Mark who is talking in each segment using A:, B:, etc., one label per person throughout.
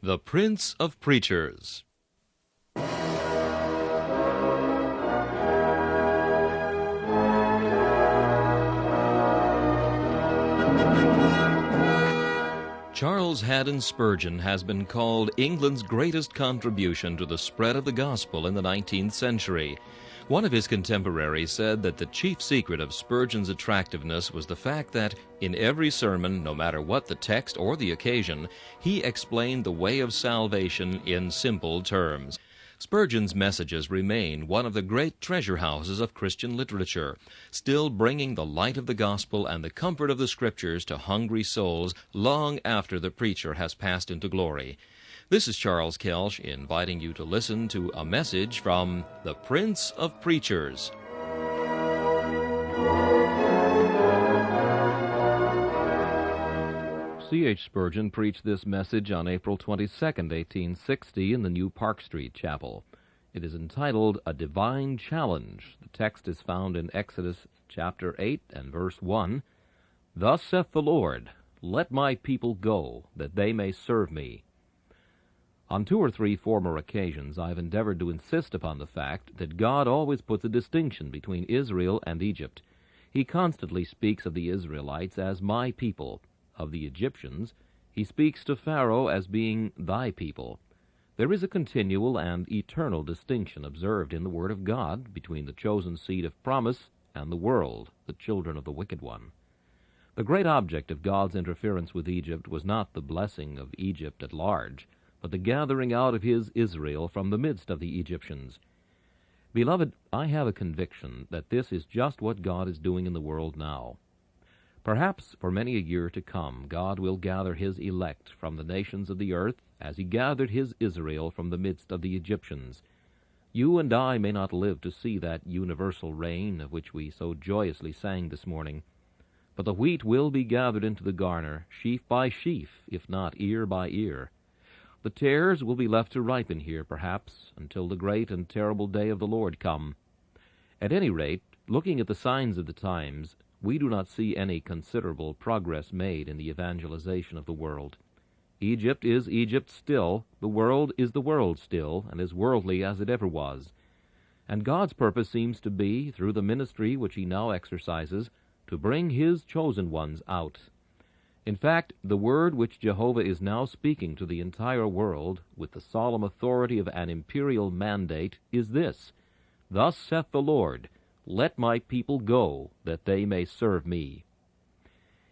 A: The Prince of Preachers. Charles Haddon Spurgeon has been called England's greatest contribution to the spread of the gospel in the 19th century. One of his contemporaries said that the chief secret of Spurgeon's attractiveness was the fact that, in every sermon, no matter what the text or the occasion, he explained the way of salvation in simple terms. Spurgeon's messages remain one of the great treasure houses of Christian literature, still bringing the light of the gospel and the comfort of the Scriptures to hungry souls long after the preacher has passed into glory. This is Charles Kelsch inviting you to listen to a message from the Prince of Preachers. C.H. Spurgeon preached this message on April 22, 1860, in the new Park Street Chapel. It is entitled, A Divine Challenge. The text is found in Exodus chapter 8 and verse 1. Thus saith the Lord, Let my people go, that they may serve me. On 2 or 3 former occasions I have endeavored to insist upon the fact that God always puts a distinction between Israel and Egypt. He constantly speaks of the Israelites as my people. Of the Egyptians, he speaks to Pharaoh as being thy people. There is a continual and eternal distinction observed in the Word of God between the chosen seed of promise and the world, the children of the wicked one. The great object of God's interference with Egypt was not the blessing of Egypt at large, but the gathering out of his Israel from the midst of the Egyptians. Beloved, I have a conviction that this is just what God is doing in the world now. Perhaps for many a year to come, God will gather his elect from the nations of the earth as he gathered his Israel from the midst of the Egyptians. You and I may not live to see that universal reign of which we so joyously sang this morning, but the wheat will be gathered into the garner, sheaf by sheaf, if not ear by ear. The tares will be left to ripen here, perhaps, until the great and terrible day of the Lord come. At any rate, looking at the signs of the times, we do not see any considerable progress made in the evangelization of the world. Egypt is Egypt still, the world is the world still, and as worldly as it ever was. And God's purpose seems to be, through the ministry which he now exercises, to bring his chosen ones out. In fact, the word which Jehovah is now speaking to the entire world, with the solemn authority of an imperial mandate, is this, Thus saith the Lord, Let my people go, that they may serve me.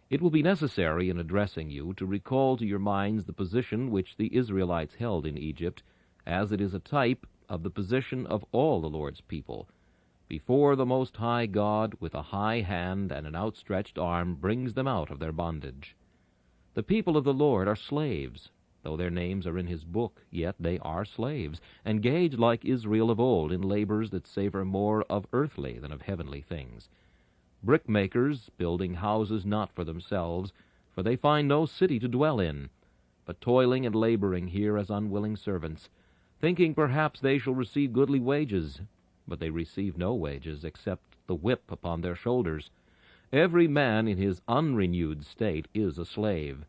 A: It will be necessary in addressing you to recall to your minds the position which the Israelites held in Egypt, as it is a type of the position of all the Lord's people. Before the Most High God, with a high hand and an outstretched arm, brings them out of their bondage. The people of the Lord are slaves. Though their names are in his book, yet they are slaves, engaged like Israel of old in labors that savor more of earthly than of heavenly things. Brickmakers, building houses not for themselves, for they find no city to dwell in, but toiling and laboring here as unwilling servants, thinking perhaps they shall receive goodly wages, but they receive no wages except the whip upon their shoulders. Every man in his unrenewed state is a slave.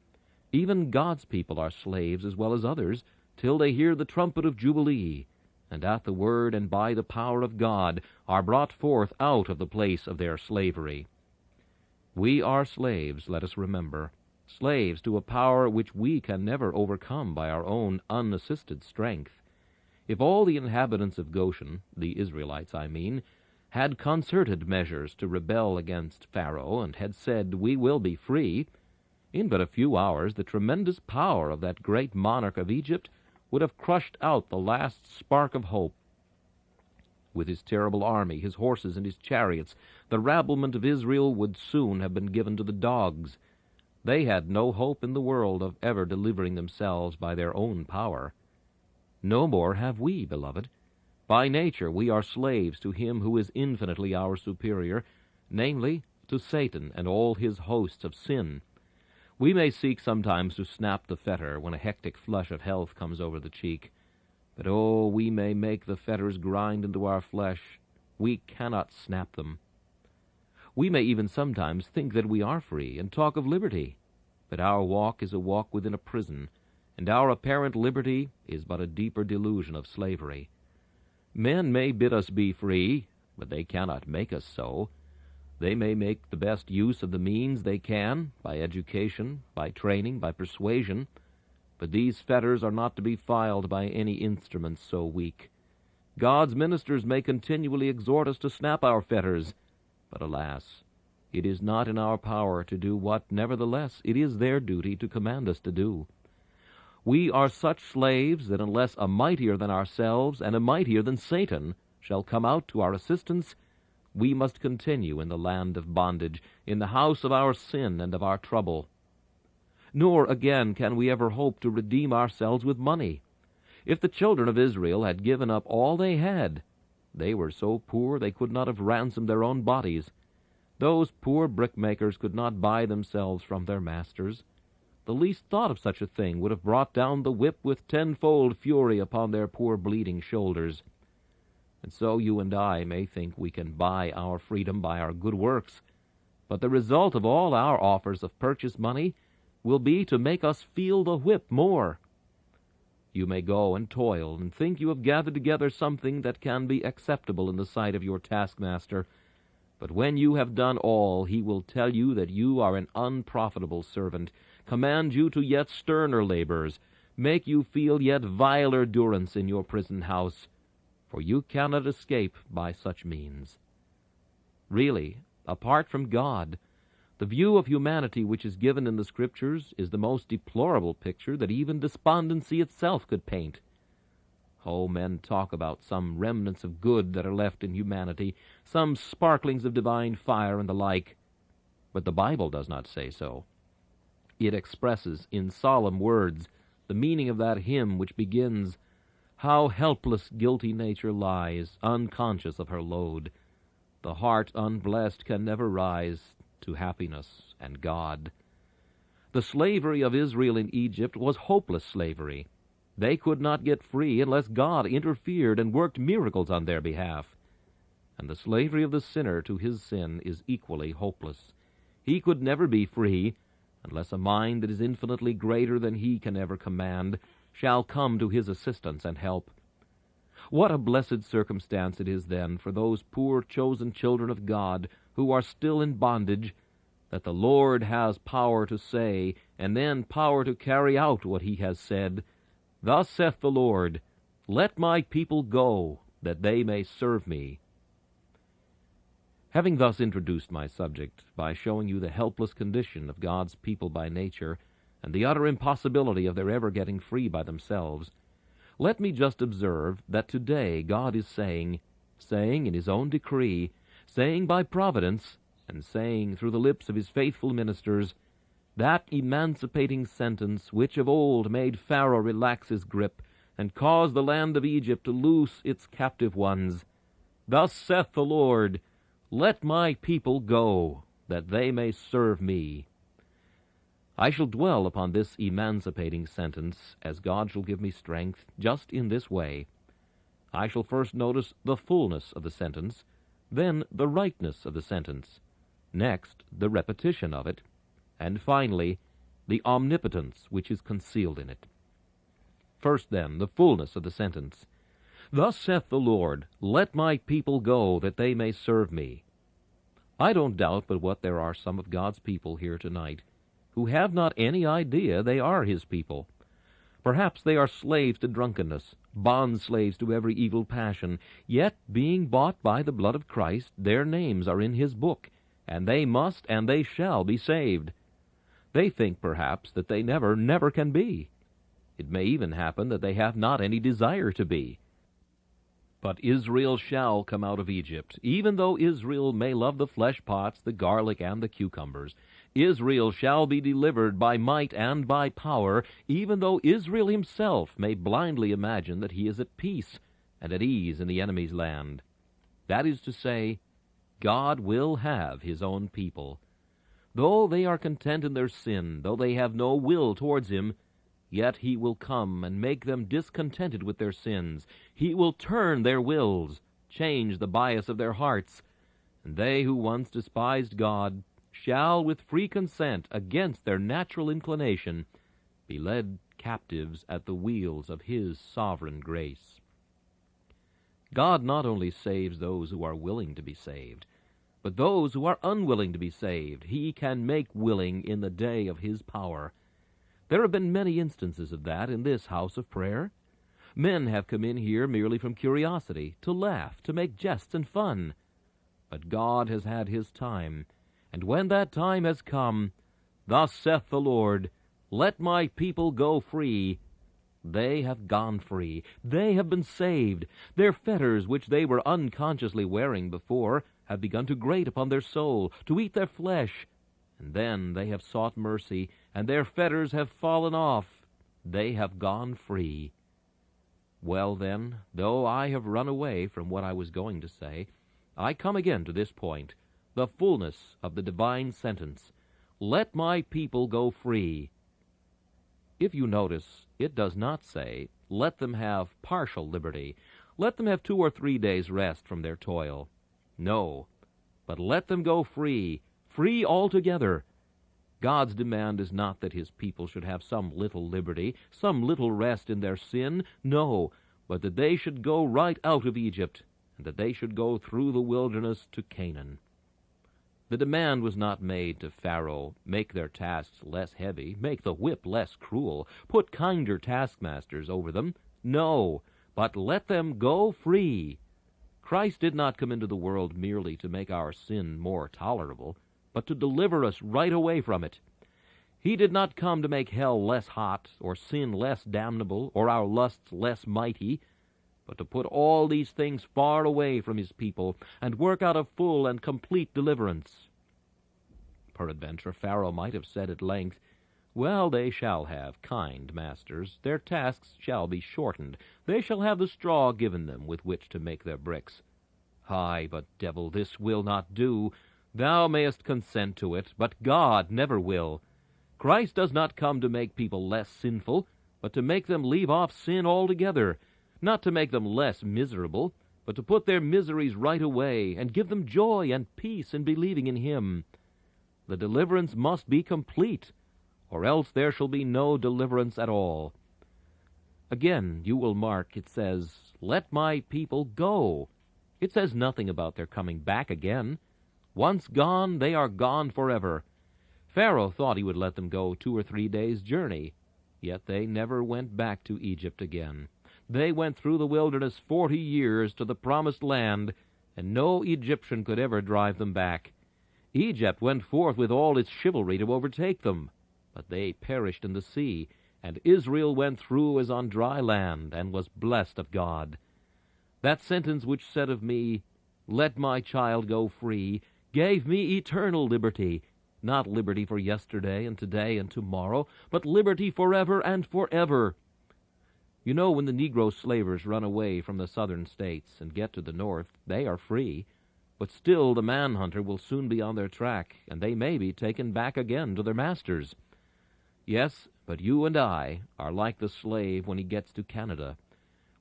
A: Even God's people are slaves as well as others, till they hear the trumpet of Jubilee, and at the word and by the power of God are brought forth out of the place of their slavery. We are slaves, let us remember, slaves to a power which we can never overcome by our own unassisted strength. If all the inhabitants of Goshen, the Israelites I mean, had concerted measures to rebel against Pharaoh, and had said, We will be free, in but a few hours the tremendous power of that great monarch of Egypt would have crushed out the last spark of hope. With his terrible army, his horses, and his chariots, the rabblement of Israel would soon have been given to the dogs. They had no hope in the world of ever delivering themselves by their own power. No more have we, beloved. By nature we are slaves to him who is infinitely our superior, namely, to Satan and all his hosts of sin. We may seek sometimes to snap the fetter when a hectic flush of health comes over the cheek. But oh, we may make the fetters grind into our flesh. We cannot snap them. We may even sometimes think that we are free and talk of liberty. But our walk is a walk within a prison, and our apparent liberty is but a deeper delusion of slavery. Men may bid us be free, but they cannot make us so. They may make the best use of the means they can, by education, by training, by persuasion, but these fetters are not to be filed by any instruments so weak. God's ministers may continually exhort us to snap our fetters, but alas, it is not in our power to do what, nevertheless, it is their duty to command us to do. We are such slaves that unless a mightier than ourselves and a mightier than Satan shall come out to our assistance, we must continue in the land of bondage, in the house of our sin and of our trouble. Nor, again, can we ever hope to redeem ourselves with money. If the children of Israel had given up all they had, they were so poor they could not have ransomed their own bodies. Those poor brickmakers could not buy themselves from their masters. The least thought of such a thing would have brought down the whip with tenfold fury upon their poor bleeding shoulders. And so you and I may think we can buy our freedom by our good works, but the result of all our offers of purchase money will be to make us feel the whip more. You may go and toil and think you have gathered together something that can be acceptable in the sight of your taskmaster, but when you have done all, he will tell you that you are an unprofitable servant, command you to yet sterner labors, make you feel yet viler durance in your prison house, for you cannot escape by such means. Really, apart from God, the view of humanity which is given in the Scriptures is the most deplorable picture that even despondency itself could paint. Oh, men talk about some remnants of good that are left in humanity, some sparklings of divine fire and the like, but the Bible does not say so. It expresses in solemn words the meaning of that hymn which begins, "How helpless guilty nature lies, unconscious of her load. The heart unblessed can never rise to happiness and God." The slavery of Israel in Egypt was hopeless slavery. They could not get free unless God interfered and worked miracles on their behalf. And the slavery of the sinner to his sin is equally hopeless. He could never be free unless a mind that is infinitely greater than he can ever command shall come to his assistance and help. What a blessed circumstance it is then for those poor chosen children of God who are still in bondage, that the Lord has power to say, and then power to carry out what he has said. Thus saith the Lord, Let my people go, that they may serve me. Having thus introduced my subject, by showing you the helpless condition of God's people by nature, and the utter impossibility of their ever getting free by themselves, let me just observe that today God is saying in his own decree, saying by providence, and saying through the lips of his faithful ministers, that emancipating sentence which of old made Pharaoh relax his grip and caused the land of Egypt to loose its captive ones. Thus saith the Lord, Let my people go, that they may serve me. I shall dwell upon this emancipating sentence, as God shall give me strength, just in this way. I shall first notice the fullness of the sentence, then the rightness of the sentence, next the repetition of it, and finally the omnipotence which is concealed in it. First, then, the fullness of the sentence. Thus saith the Lord, Let my people go, that they may serve me. I don't doubt but what there are some of God's people here tonight who have not any idea they are his people. Perhaps they are slaves to drunkenness, bond-slaves to every evil passion, yet being bought by the blood of Christ, their names are in his book, and they must and they shall be saved. They think, perhaps, that they never can be. It may even happen that they have not any desire to be. But Israel shall come out of Egypt, even though Israel may love the flesh pots, the garlic, and the cucumbers. Israel shall be delivered by might and by power, even though Israel himself may blindly imagine that he is at peace and at ease in the enemy's land. That is to say, God will have his own people. Though they are content in their sin, though they have no will towards him, yet he will come and make them discontented with their sins. He will turn their wills, change the bias of their hearts, and they who once despised God shall, with free consent against their natural inclination, be led captives at the wheels of His sovereign grace. God not only saves those who are willing to be saved, but those who are unwilling to be saved He can make willing in the day of His power. There have been many instances of that in this house of prayer. Men have come in here merely from curiosity, to laugh, to make jests and fun. But God has had His time, and when that time has come, thus saith the Lord, let my people go free. They have gone free. They have been saved. Their fetters, which they were unconsciously wearing before, have begun to grate upon their soul, to eat their flesh. And then they have sought mercy, and their fetters have fallen off. They have gone free. Well, then, though I have run away from what I was going to say, I come again to this point, the fullness of the divine sentence, let my people go free. If you notice, it does not say, let them have partial liberty, let them have 2 or 3 days' rest from their toil. No, but let them go free, free altogether. God's demand is not that His people should have some little liberty, some little rest in their sin. No, but that they should go right out of Egypt, and that they should go through the wilderness to Canaan. The demand was not made to Pharaoh, make their tasks less heavy, make the whip less cruel, put kinder taskmasters over them. No, but let them go free. Christ did not come into the world merely to make our sin more tolerable, but to deliver us right away from it. He did not come to make hell less hot, or sin less damnable, or our lusts less mighty, but to put all these things far away from His people, and work out a full and complete deliverance. Peradventure Pharaoh might have said at length, well, they shall have kind masters, their tasks shall be shortened, they shall have the straw given them with which to make their bricks. Ay, but devil, this will not do. Thou mayest consent to it, but God never will. Christ does not come to make people less sinful, but to make them leave off sin altogether, not to make them less miserable, but to put their miseries right away, and give them joy and peace in believing in Him. The deliverance must be complete, or else there shall be no deliverance at all. Again, you will mark, it says, let my people go. It says nothing about their coming back again. Once gone, they are gone forever. Pharaoh thought he would let them go 2 or 3 days' journey, yet they never went back to Egypt again. They went through the wilderness 40 years to the promised land, and no Egyptian could ever drive them back. Egypt went forth with all its chivalry to overtake them, but they perished in the sea, and Israel went through as on dry land, and was blessed of God. That sentence which said of me, let my child go free, gave me eternal liberty, not liberty for yesterday and today and tomorrow, but liberty forever and forever. You know, when the Negro slavers run away from the southern states and get to the north, they are free, but still the manhunter will soon be on their track, and they may be taken back again to their masters. Yes, but you and I are like the slave when he gets to Canada.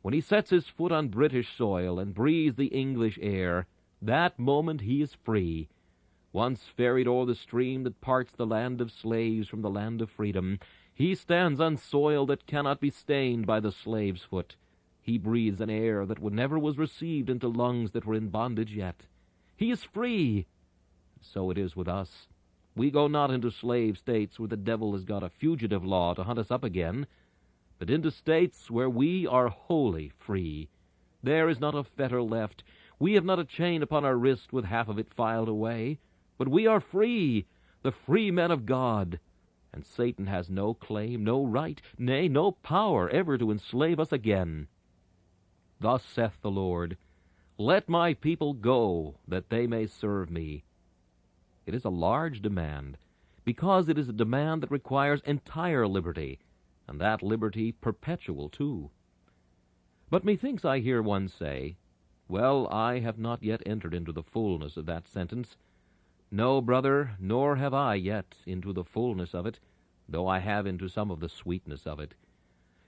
A: When he sets his foot on British soil and breathes the English air, that moment he is free. Once ferried o'er the stream that parts the land of slaves from the land of freedom, he stands on soil that cannot be stained by the slave's foot. He breathes an air that never was received into lungs that were in bondage yet. He is free. So it is with us. We go not into slave states where the devil has got a fugitive law to hunt us up again, but into states where we are wholly free. There is not a fetter left. We have not a chain upon our wrist with half of it filed away, but we are free, the free men of God. And Satan has no claim, no right, nay, no power ever to enslave us again. Thus saith the Lord, let my people go, that they may serve me. It is a large demand, because it is a demand that requires entire liberty, and that liberty perpetual too. But methinks I hear one say, well, I have not yet entered into the fullness of that sentence. No, brother, nor have I yet into the fullness of it, though I have into some of the sweetness of it.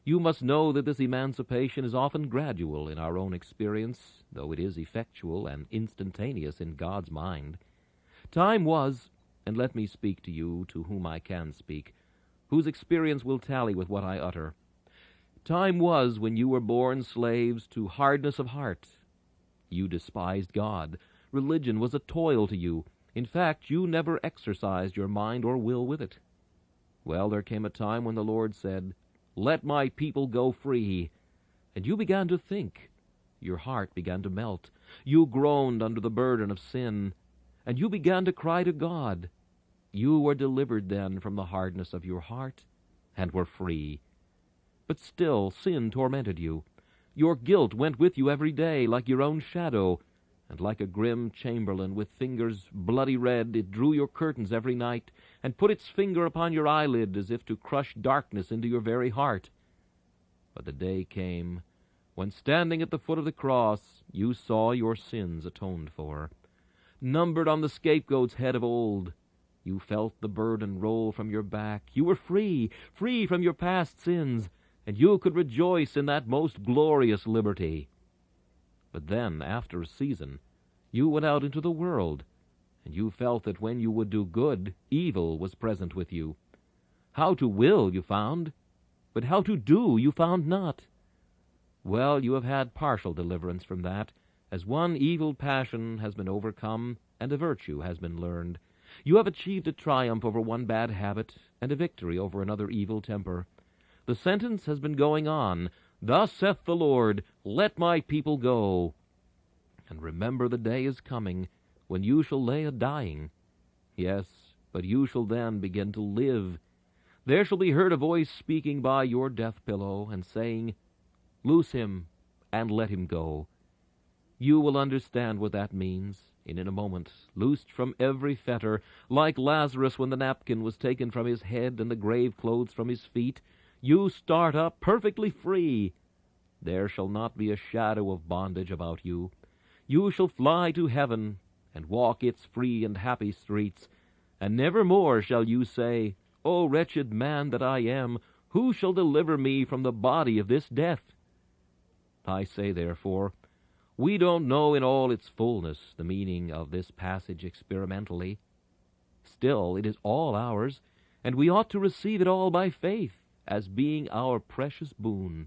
A: You must know that this emancipation is often gradual in our own experience, though it is effectual and instantaneous in God's mind. Time was, and let me speak to you to whom I can speak, whose experience will tally with what I utter. Time was when you were born slaves to hardness of heart. You despised God. Religion was a toil to you. In fact, you never exercised your mind or will with it. Well, there came a time when the Lord said, "Let my people go free." And you began to think. Your heart began to melt. You groaned under the burden of sin, and you began to cry to God. You were delivered then from the hardness of your heart, and were free. But still sin tormented you. Your guilt went with you every day, like your own shadow, and like a grim chamberlain with fingers bloody red, it drew your curtains every night, and put its finger upon your eyelid as if to crush darkness into your very heart. But the day came when, standing at the foot of the cross, you saw your sins atoned for. Numbered on the scapegoat's head of old, you felt the burden roll from your back. You were free, free from your past sins, and you could rejoice in that most glorious liberty. But then, after a season, you went out into the world, and you felt that when you would do good, evil was present with you. How to will you found, but how to do you found not. Well, you have had partial deliverance from that, as one evil passion has been overcome, and a virtue has been learned. You have achieved a triumph over one bad habit, and a victory over another evil temper. The sentence has been going on, "Thus saith the Lord, let my people go." And remember, the day is coming when you shall lay a-dying. Yes, but you shall then begin to live. There shall be heard a voice speaking by your death-pillow, and saying, "Loose him, and let him go." You will understand what that means, and in a moment, loosed from every fetter, like Lazarus when the napkin was taken from his head and the grave clothes from his feet, you start up perfectly free. There shall not be a shadow of bondage about you. You shall fly to heaven, and walk its free and happy streets, and never more shall you say, "O wretched man that I am, who shall deliver me from the body of this death?" I say, therefore, we don't know in all its fullness the meaning of this passage experimentally. Still, it is all ours, and we ought to receive it all by faith, as being our precious boon.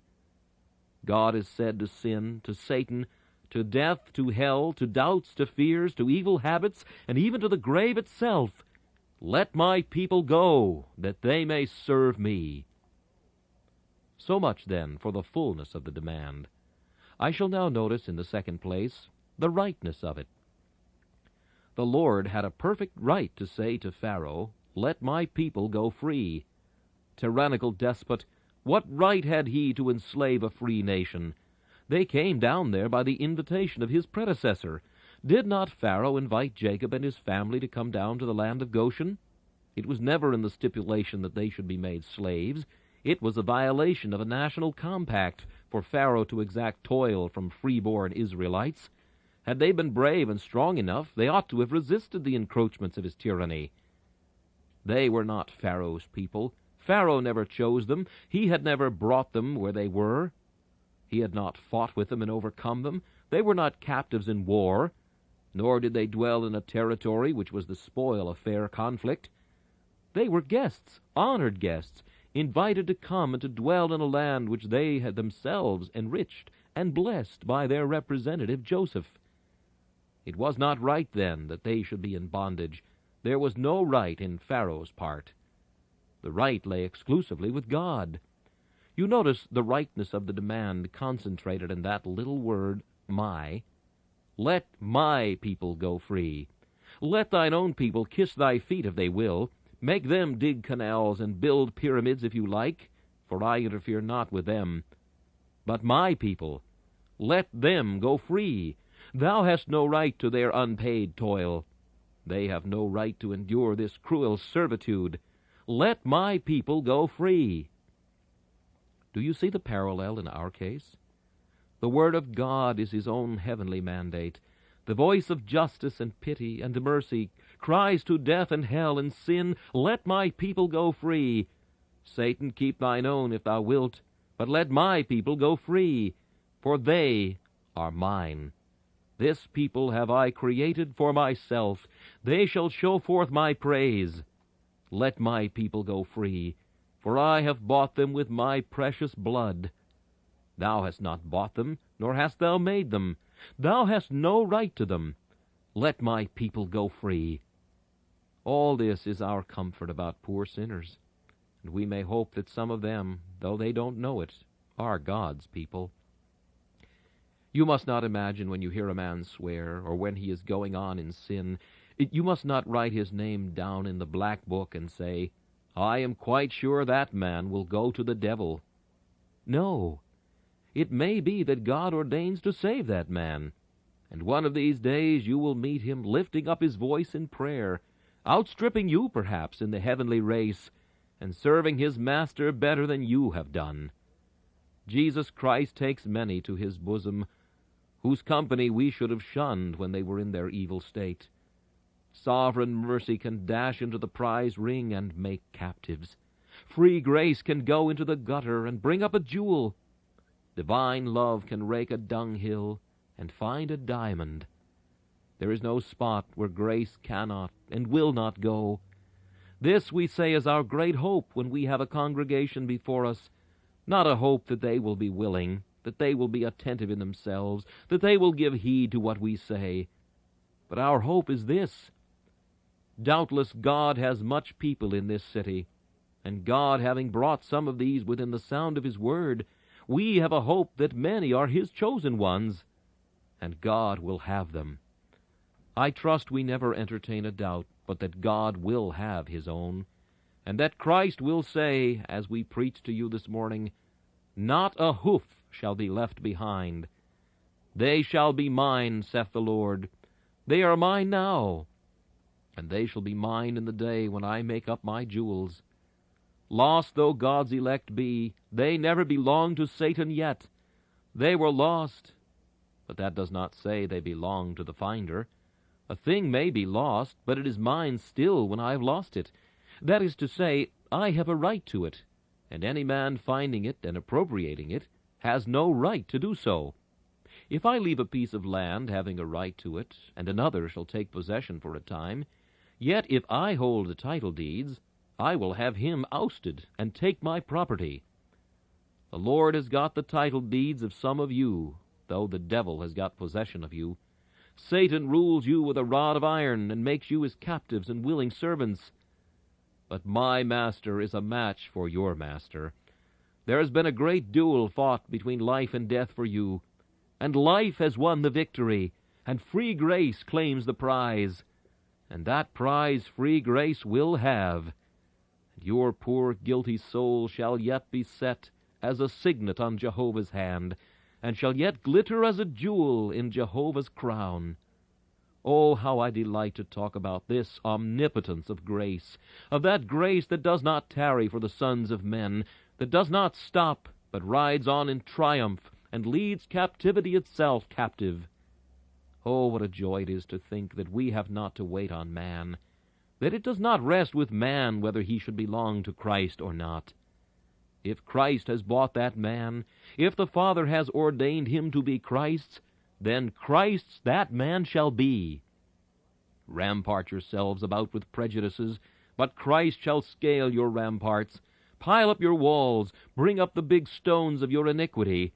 A: God has said to sin, to Satan, to death, to hell, to doubts, to fears, to evil habits, and even to the grave itself, "Let my people go, that they may serve me." So much, then, for the fullness of the demand. I shall now notice, in the second place, the rightness of it. The Lord had a perfect right to say to Pharaoh, "Let my people go free." Tyrannical despot, what right had he to enslave a free nation? They came down there by the invitation of his predecessor. Did not Pharaoh invite Jacob and his family to come down to the land of Goshen? It was never in the stipulation that they should be made slaves. It was a violation of a national compact for Pharaoh to exact toil from free-born Israelites. Had they been brave and strong enough, they ought to have resisted the encroachments of his tyranny. They were not Pharaoh's people. Pharaoh never chose them. He had never brought them where they were. He had not fought with them and overcome them. They were not captives in war, nor did they dwell in a territory which was the spoil of fair conflict. They were guests, honored guests, invited to come and to dwell in a land which they had themselves enriched and blessed by their representative Joseph. It was not right, then, that they should be in bondage. There was no right in Pharaoh's part. The right lay exclusively with God. You notice the rightness of the demand concentrated in that little word, my. Let my people go free. Let thine own people kiss thy feet if they will. Make them dig canals and build pyramids if you like, for I interfere not with them. But my people, let them go free. Thou hast no right to their unpaid toil. They have no right to endure this cruel servitude. Let my people go free. Do you see the parallel in our case? The Word of God is his own heavenly mandate. The voice of justice and pity and mercy cries to death and hell and sin, "Let my people go free." Satan, keep thine own if thou wilt, but let my people go free, for they are mine. This people have I created for myself. They shall show forth my praise. Let my people go free. For I have bought them with my precious blood. Thou hast not bought them, nor hast thou made them. Thou hast no right to them. Let my people go free. All this is our comfort about poor sinners, and we may hope that some of them, though they don't know it, are God's people. You must not imagine when you hear a man swear, or when he is going on in sin, you must not write his name down in the black book and say, I am quite sure that man will go to the devil. No, it may be that God ordains to save that man, and one of these days you will meet him lifting up his voice in prayer, outstripping you perhaps in the heavenly race, and serving his master better than you have done. Jesus Christ takes many to his bosom, whose company we should have shunned when they were in their evil state. Sovereign mercy can dash into the prize ring and make captives. Free grace can go into the gutter and bring up a jewel. Divine love can rake a dunghill and find a diamond. There is no spot where grace cannot and will not go. This we say is our great hope when we have a congregation before us, not a hope that they will be willing, that they will be attentive in themselves, that they will give heed to what we say. But our hope is this. Doubtless God has much people in this city, and God having brought some of these within the sound of his word, we have a hope that many are his chosen ones, and God will have them. I trust we never entertain a doubt but that God will have his own, and that Christ will say, as we preach to you this morning, not a hoof shall be left behind. They shall be mine, saith the Lord. They are mine now, and they shall be mine in the day when I make up my jewels. Lost though God's elect be, they never belonged to Satan yet. They were lost, but that does not say they belong to the finder. A thing may be lost, but it is mine still when I have lost it. That is to say, I have a right to it, and any man finding it and appropriating it has no right to do so. If I leave a piece of land having a right to it, and another shall take possession for a time, yet if I hold the title deeds, I will have him ousted and take my property. The Lord has got the title deeds of some of you, though the devil has got possession of you. Satan rules you with a rod of iron and makes you his captives and willing servants. But my master is a match for your master. There has been a great duel fought between life and death for you, and life has won the victory, and free grace claims the prize. And that prize free grace will have. And your poor guilty soul shall yet be set as a signet on Jehovah's hand, and shall yet glitter as a jewel in Jehovah's crown. Oh, how I delight to talk about this omnipotence of grace, of that grace that does not tarry for the sons of men, that does not stop, but rides on in triumph, and leads captivity itself captive. Oh, what a joy it is to think that we have not to wait on man, that it does not rest with man whether he should belong to Christ or not. If Christ has bought that man, if the Father has ordained him to be Christ's, then Christ's that man shall be. Rampart yourselves about with prejudices, but Christ shall scale your ramparts. Pile up your walls, bring up the big stones of your iniquity.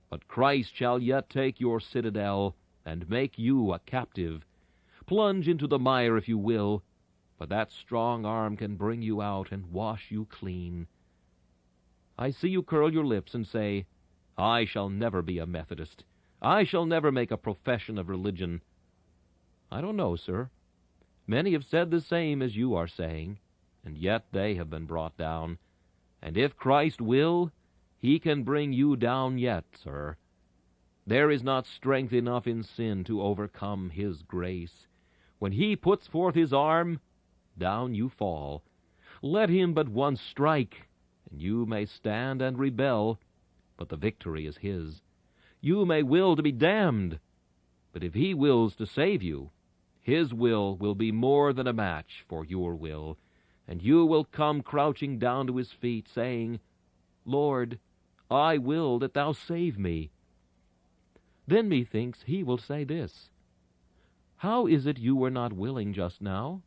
A: But Christ shall yet take your citadel, and make you a captive. Plunge into the mire if you will, but that strong arm can bring you out and wash you clean. I see you curl your lips and say, I shall never be a Methodist. I shall never make a profession of religion. I don't know, sir. Many have said the same as you are saying, and yet they have been brought down. And if Christ will, he can bring you down yet, sir. There is not strength enough in sin to overcome his grace. When he puts forth his arm, down you fall. Let him but once strike, and you may stand and rebel, but the victory is his. You may will to be damned, but if he wills to save you, his will be more than a match for your will, and you will come crouching down to his feet, saying, Lord, I will that thou save me. Then methinks he will say this, How is it you were not willing just now?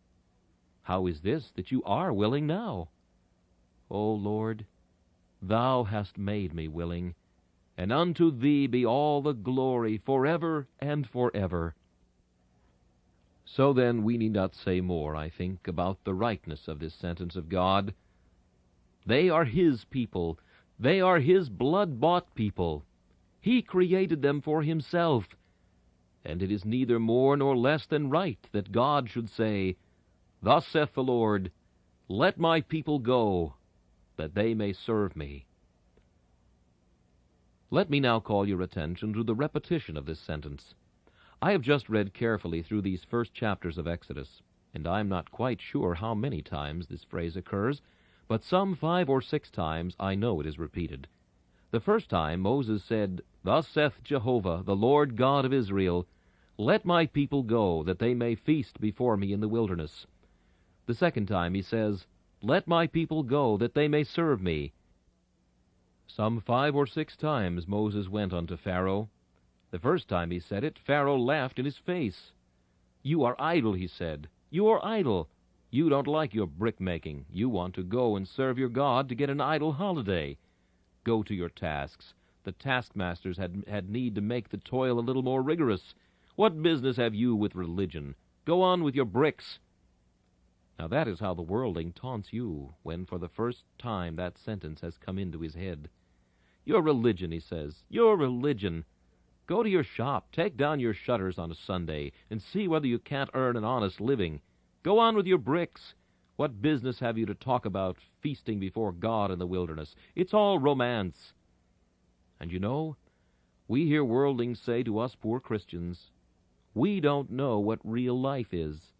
A: How is this that you are willing now? O Lord, Thou hast made me willing, and unto Thee be all the glory forever and forever. So then we need not say more, I think, about the rightness of this sentence of God. They are His people. They are His blood-bought people. He created them for Himself. And it is neither more nor less than right that God should say, Thus saith the Lord, Let my people go, that they may serve me. Let me now call your attention to the repetition of this sentence. I have just read carefully through these first chapters of Exodus, and I am not quite sure how many times this phrase occurs, but some 5 or 6 times I know it is repeated. The first time Moses said, Thus saith Jehovah, the Lord God of Israel, Let my people go, that they may feast before me in the wilderness. The second time he says, Let my people go, that they may serve me. Some 5 or 6 times Moses went unto Pharaoh. The first time he said it, Pharaoh laughed in his face. You are idle, he said. You are idle. You don't like your brick-making. You want to go and serve your God to get an idle holiday. Go to your tasks. The taskmasters had need to make the toil a little more rigorous. What business have you with religion? Go on with your bricks. Now that is how the worldling taunts you, when for the first time that sentence has come into his head. Your religion, he says, your religion. Go to your shop, take down your shutters on a Sunday, and see whether you can't earn an honest living. Go on with your bricks. What business have you to talk about feasting before God in the wilderness? It's all romance. And you know, we hear worldlings say to us poor Christians, we don't know what real life is.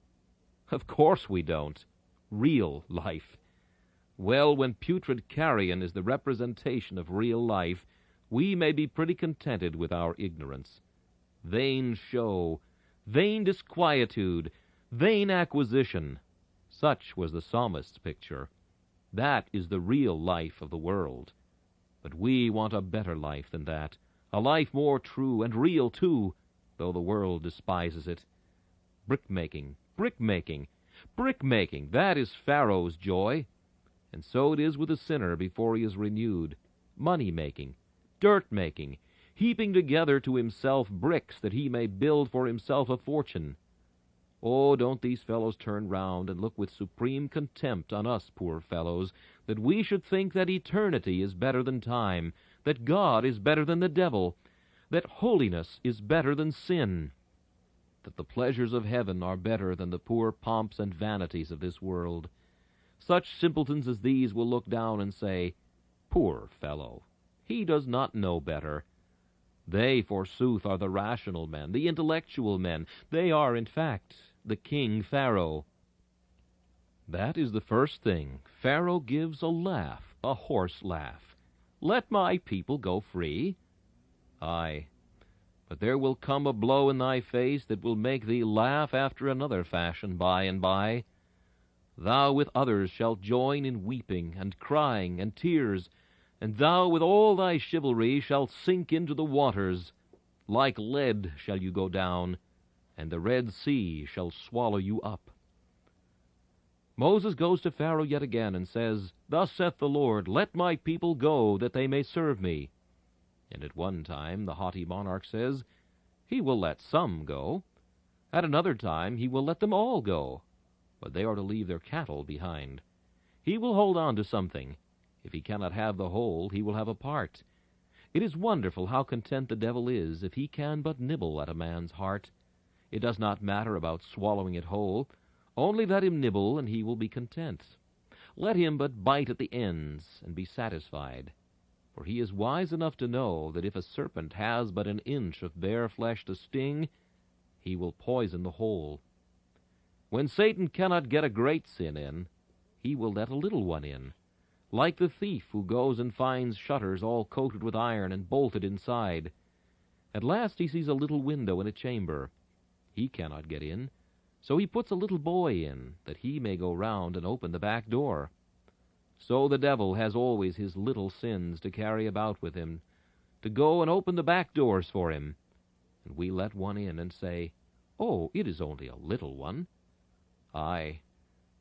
A: Of course we don't. Real life. Well, when putrid carrion is the representation of real life, we may be pretty contented with our ignorance. Vain show, vain disquietude, vain acquisition. Such was the psalmist's picture. That is the real life of the world. But we want a better life than that, a life more true and real, too, though the world despises it. Brick-making, brick-making, brick-making, that is Pharaoh's joy. And so it is with the sinner before he is renewed. Money-making, dirt-making, heaping together to himself bricks that he may build for himself a fortune. Oh, don't these fellows turn round and look with supreme contempt on us poor fellows, that we should think that eternity is better than time, that God is better than the devil, that holiness is better than sin, that the pleasures of heaven are better than the poor pomps and vanities of this world. Such simpletons as these will look down and say, Poor fellow, he does not know better. They, forsooth, are the rational men, the intellectual men. They are, in fact, the king Pharaoh. That is the first thing. Pharaoh gives a laugh, a hoarse laugh. Let my people go free? Aye, but there will come a blow in thy face that will make thee laugh after another fashion by and by. Thou with others shalt join in weeping and crying and tears, and thou with all thy chivalry shalt sink into the waters. Like lead shall you go down, and the Red Sea shall swallow you up. Moses goes to Pharaoh yet again and says, Thus saith the Lord, Let my people go, that they may serve me. And at one time the haughty monarch says, He will let some go. At another time he will let them all go, but they are to leave their cattle behind. He will hold on to something. If he cannot have the whole, he will have a part. It is wonderful how content the devil is if he can but nibble at a man's heart. It does not matter about swallowing it whole. Only let him nibble, and he will be content. Let him but bite at the ends, and be satisfied. For he is wise enough to know that if a serpent has but an inch of bare flesh to sting, he will poison the whole. When Satan cannot get a great sin in, he will let a little one in, like the thief who goes and finds shutters all coated with iron and bolted inside. At last he sees a little window in a chamber. He cannot get in, so he puts a little boy in, that he may go round and open the back door. So the devil has always his little sins to carry about with him, to go and open the back doors for him. And we let one in and say, Oh, it is only a little one. Aye,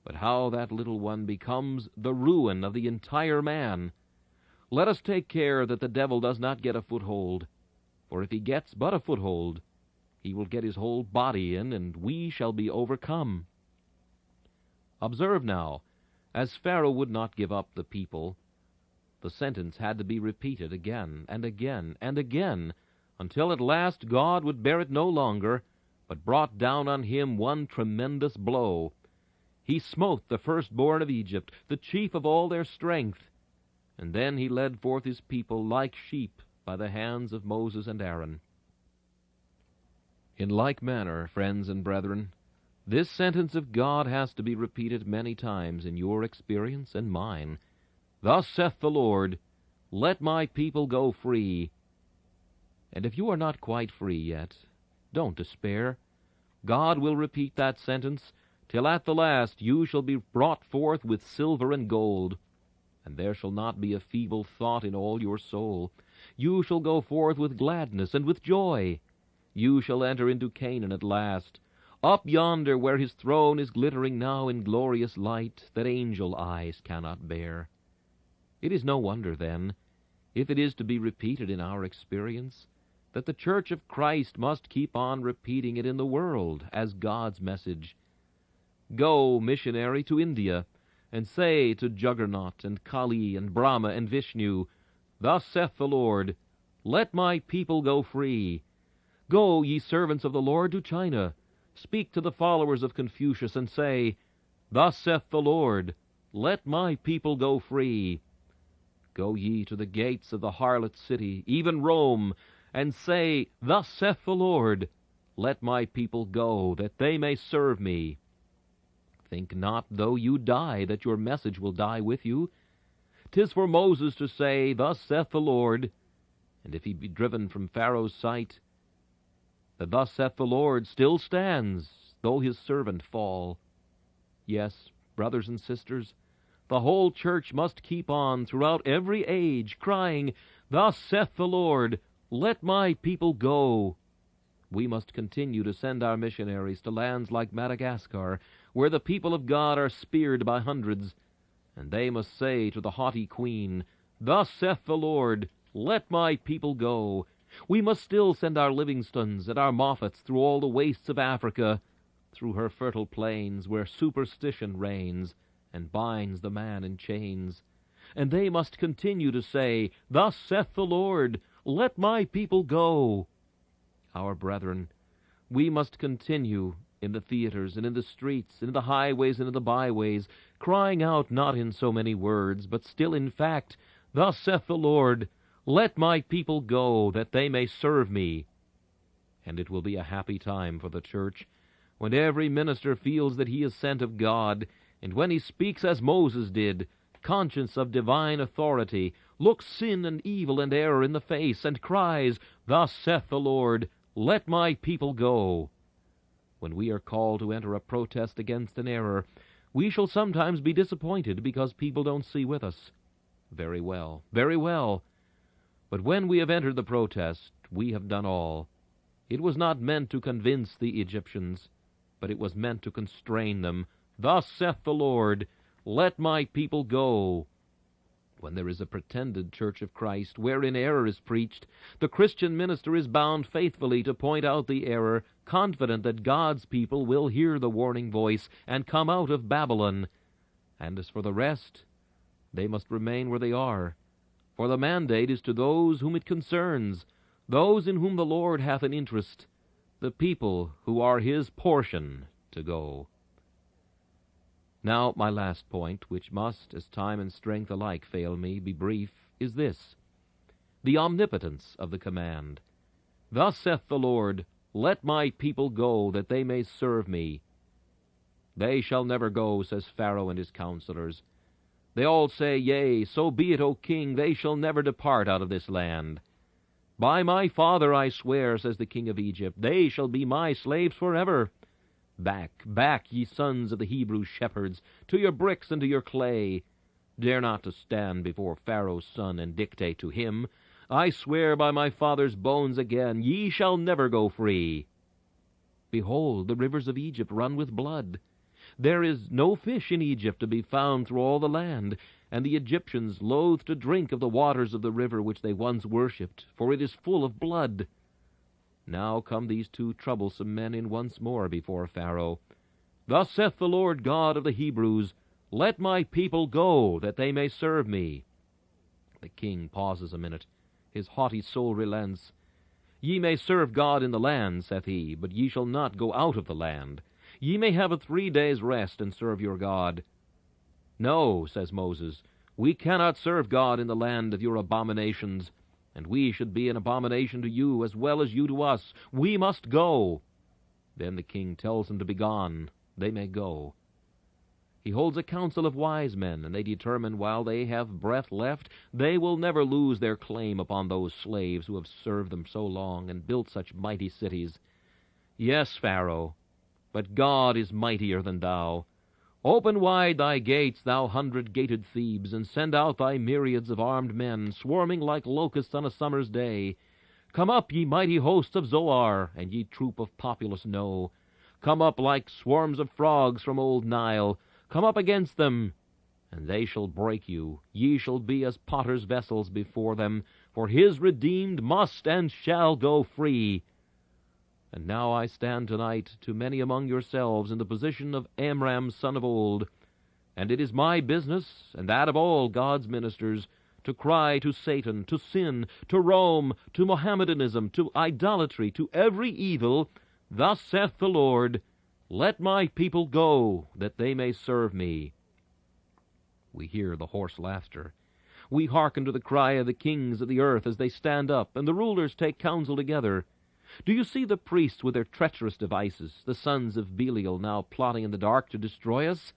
A: but how that little one becomes the ruin of the entire man. Let us take care that the devil does not get a foothold, for if he gets but a foothold, he will get his whole body in, and we shall be overcome. Observe now, as Pharaoh would not give up the people, the sentence had to be repeated again and again and again, until at last God would bear it no longer, but brought down on him one tremendous blow. He smote the firstborn of Egypt, the chief of all their strength, and then he led forth his people like sheep by the hands of Moses and Aaron. In like manner, friends and brethren, this sentence of God has to be repeated many times in your experience and mine. Thus saith the Lord, let my people go free. And if you are not quite free yet, don't despair. God will repeat that sentence, till at the last you shall be brought forth with silver and gold, and there shall not be a feeble thought in all your soul. You shall go forth with gladness and with joy. You shall enter into Canaan at last, up yonder where his throne is glittering now in glorious light that angel eyes cannot bear. It is no wonder, then, if it is to be repeated in our experience, that the Church of Christ must keep on repeating it in the world as God's message. Go, missionary, to India, and say to Juggernaut and Kali and Brahma and Vishnu, thus saith the Lord, let my people go free. Go, ye servants of the Lord, to China. Speak to the followers of Confucius, and say, thus saith the Lord, let my people go free. Go ye to the gates of the harlot city, even Rome, and say, thus saith the Lord, let my people go, that they may serve me. Think not, though you die, that your message will die with you. 'Tis for Moses to say, thus saith the Lord, and if he be driven from Pharaoh's sight, the thus saith the Lord still stands, though his servant fall. Yes, brothers and sisters, the whole church must keep on throughout every age, crying, thus saith the Lord, let my people go. We must continue to send our missionaries to lands like Madagascar, where the people of God are speared by hundreds, and they must say to the haughty queen, thus saith the Lord, let my people go. We must still send our Livingstons and our Moffats through all the wastes of Africa, through her fertile plains where superstition reigns and binds the man in chains. And they must continue to say, thus saith the Lord, let my people go. Our brethren, we must continue in the theaters and in the streets, and in the highways and in the byways, crying out not in so many words, but still in fact, thus saith the Lord, let my people go, that they may serve me. And it will be a happy time for the church, when every minister feels that he is sent of God, and when he speaks as Moses did, conscious of divine authority, looks sin and evil and error in the face, and cries, thus saith the Lord, let my people go. When we are called to enter a protest against an error, we shall sometimes be disappointed because people don't see with us. Very well, very well. But when we have entered the protest, we have done all. It was not meant to convince the Egyptians, but it was meant to constrain them. Thus saith the Lord, let my people go. When there is a pretended Church of Christ wherein error is preached, the Christian minister is bound faithfully to point out the error, confident that God's people will hear the warning voice and come out of Babylon. And as for the rest, they must remain where they are, for the mandate is to those whom it concerns, those in whom the Lord hath an interest, the people who are his portion to go. Now, my last point, which must, as time and strength alike fail me, be brief, is this: the omnipotence of the command. Thus saith the Lord, let my people go, that they may serve me. They shall never go, says Pharaoh and his counselors. They all say, yea, so be it, O king, they shall never depart out of this land. By my father I swear, says the king of Egypt, they shall be my slaves forever. Back, back, ye sons of the Hebrew shepherds, to your bricks and to your clay. Dare not to stand before Pharaoh's son and dictate to him. I swear by my father's bones again, ye shall never go free. Behold, the rivers of Egypt run with blood. There is no fish in Egypt to be found through all the land, and the Egyptians loathe to drink of the waters of the river which they once worshipped, for it is full of blood. Now come these two troublesome men in once more before Pharaoh. Thus saith the Lord God of the Hebrews, Let my people go, that they may serve me. The king pauses a minute. His haughty soul relents. Ye may serve God in the land, saith he, but ye shall not go out of the land. Ye may have a 3 days' rest and serve your God. No, says Moses, we cannot serve God in the land of your abominations, and we should be an abomination to you as well as you to us. We must go. Then the king tells them to be gone. They may go. He holds a council of wise men, and they determine while they have breath left, they will never lose their claim upon those slaves who have served them so long and built such mighty cities. Yes, Pharaoh, but God is mightier than thou. Open wide thy gates, thou 100-gated Thebes, and send out thy myriads of armed men, swarming like locusts on a summer's day. Come up, ye mighty hosts of Zoar, and ye troop of populous No. Come up like swarms of frogs from old Nile. Come up against them, and they shall break you. Ye shall be as potter's vessels before them, for his redeemed must and shall go free. And now I stand tonight to many among yourselves in the position of Amram son of old, and it is my business, and that of all God's ministers, to cry to Satan, to sin, to Rome, to Mohammedanism, to idolatry, to every evil, Thus saith the Lord, Let my people go, that they may serve me. We hear the hoarse laughter. We hearken to the cry of the kings of the earth as they stand up, and the rulers take counsel together. Do you see the priests with their treacherous devices, the sons of Belial now plotting in the dark to destroy us?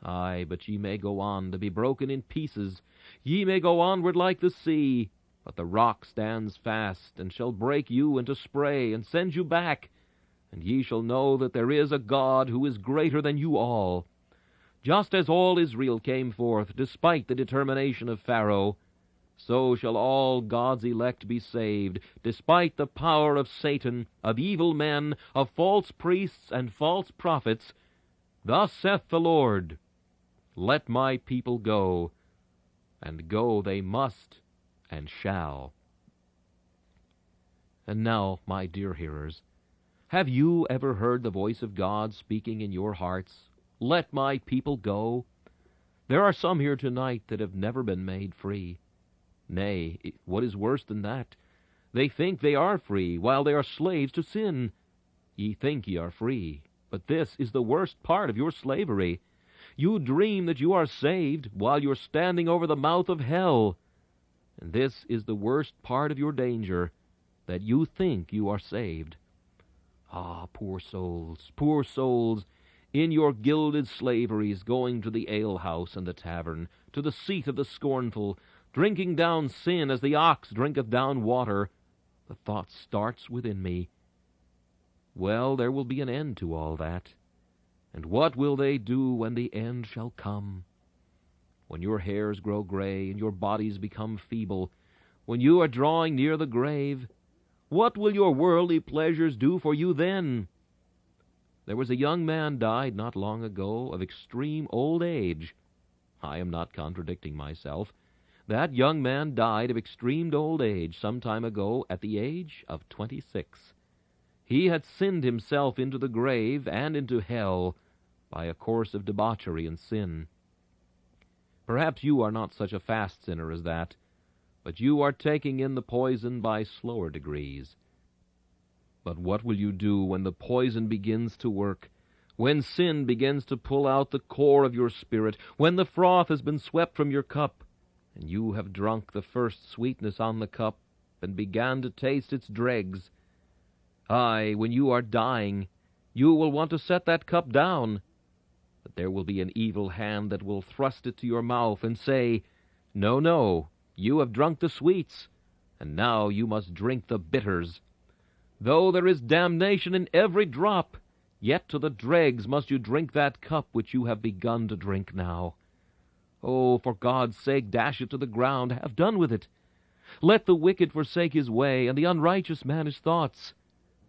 A: Aye, but ye may go on to be broken in pieces. Ye may go onward like the sea, but the rock stands fast, and shall break you into spray, and send you back. And ye shall know that there is a God who is greater than you all. Just as all Israel came forth, despite the determination of Pharaoh, so shall all God's elect be saved, despite the power of Satan, of evil men, of false priests and false prophets. Thus saith the Lord, Let my people go, and go they must and shall. And now, my dear hearers, have you ever heard the voice of God speaking in your hearts? Let my people go. There are some here tonight that have never been made free. Nay, what is worse than that? They think they are free, while they are slaves to sin. Ye think ye are free, but this is the worst part of your slavery. You dream that you are saved, while you're standing over the mouth of hell. And this is the worst part of your danger, that you think you are saved. Ah, poor souls, in your gilded slaveries, going to the alehouse and the tavern, to the seat of the scornful, drinking down sin as the ox drinketh down water, the thought starts within me. Well, there will be an end to all that. And what will they do when the end shall come? When your hairs grow gray and your bodies become feeble, when you are drawing near the grave, what will your worldly pleasures do for you then? There was a young man died not long ago of extreme old age. I am not contradicting myself. That young man died of extreme old age some time ago at the age of 26. He had sinned himself into the grave and into hell by a course of debauchery and sin. Perhaps you are not such a fast sinner as that, but you are taking in the poison by slower degrees. But what will you do when the poison begins to work, when sin begins to pull out the core of your spirit, when the froth has been swept from your cup, and you have drunk the first sweetness on the cup and began to taste its dregs? Aye, when you are dying, you will want to set that cup down, but there will be an evil hand that will thrust it to your mouth and say, No, no, you have drunk the sweets, and now you must drink the bitters. Though there is damnation in every drop, yet to the dregs must you drink that cup which you have begun to drink now. Oh, for God's sake, dash it to the ground, have done with it. Let the wicked forsake his way, and the unrighteous man his thoughts.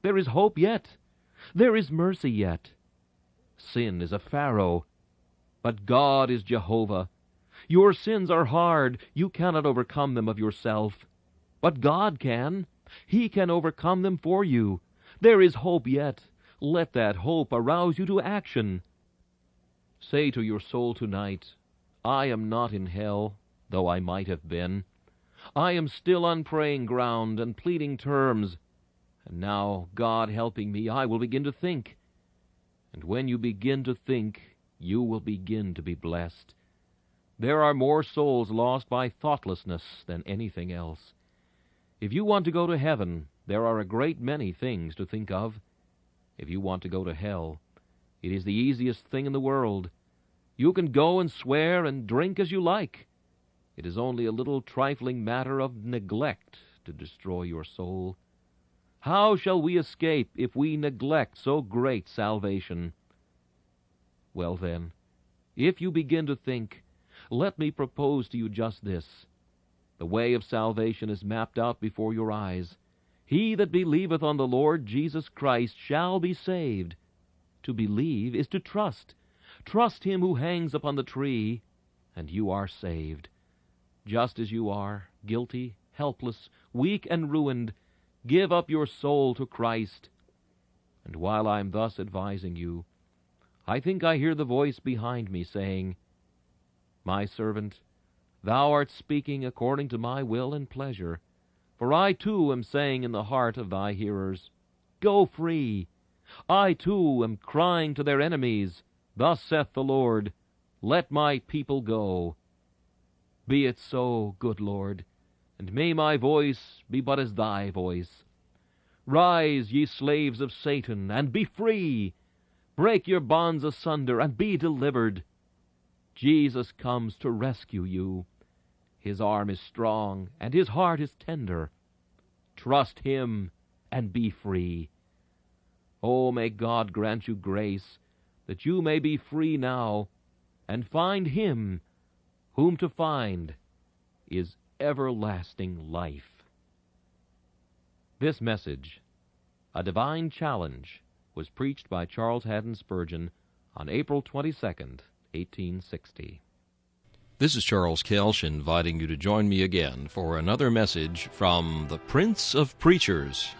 A: There is hope yet. There is mercy yet. Sin is a Pharaoh, but God is Jehovah. Your sins are hard. You cannot overcome them of yourself. But God can. He can overcome them for you. There is hope yet. Let that hope arouse you to action. Say to your soul tonight, I am not in hell, though I might have been. I am still on praying ground and pleading terms. And now, God helping me, I will begin to think. And when you begin to think, you will begin to be blessed. There are more souls lost by thoughtlessness than anything else. If you want to go to heaven, there are a great many things to think of. If you want to go to hell, it is the easiest thing in the world. You can go and swear and drink as you like. It is only a little trifling matter of neglect to destroy your soul. How shall we escape if we neglect so great salvation? Well then, if you begin to think, let me propose to you just this. The way of salvation is mapped out before your eyes. He that believeth on the Lord Jesus Christ shall be saved. To believe is to trust. Trust him who hangs upon the tree, and you are saved. Just as you are, guilty, helpless, weak, and ruined, give up your soul to Christ. And while I am thus advising you, I think I hear the voice behind me saying, My servant, thou art speaking according to my will and pleasure. For I too am saying in the heart of thy hearers, Go free. I too am crying to their enemies, Thus saith the Lord, Let my people go. Be it so, good Lord, and may my voice be but as thy voice. Rise, ye slaves of Satan, and be free. Break your bonds asunder, and be delivered. Jesus comes to rescue you. His arm is strong, and his heart is tender. Trust him, and be free. Oh, may God grant you grace, that you may be free now, and find him, whom to find is everlasting life. This message, A Divine Challenge, was preached by Charles Haddon Spurgeon on April 22nd, 1860. This is Charles Kelsch inviting you to join me again for another message from the Prince of Preachers.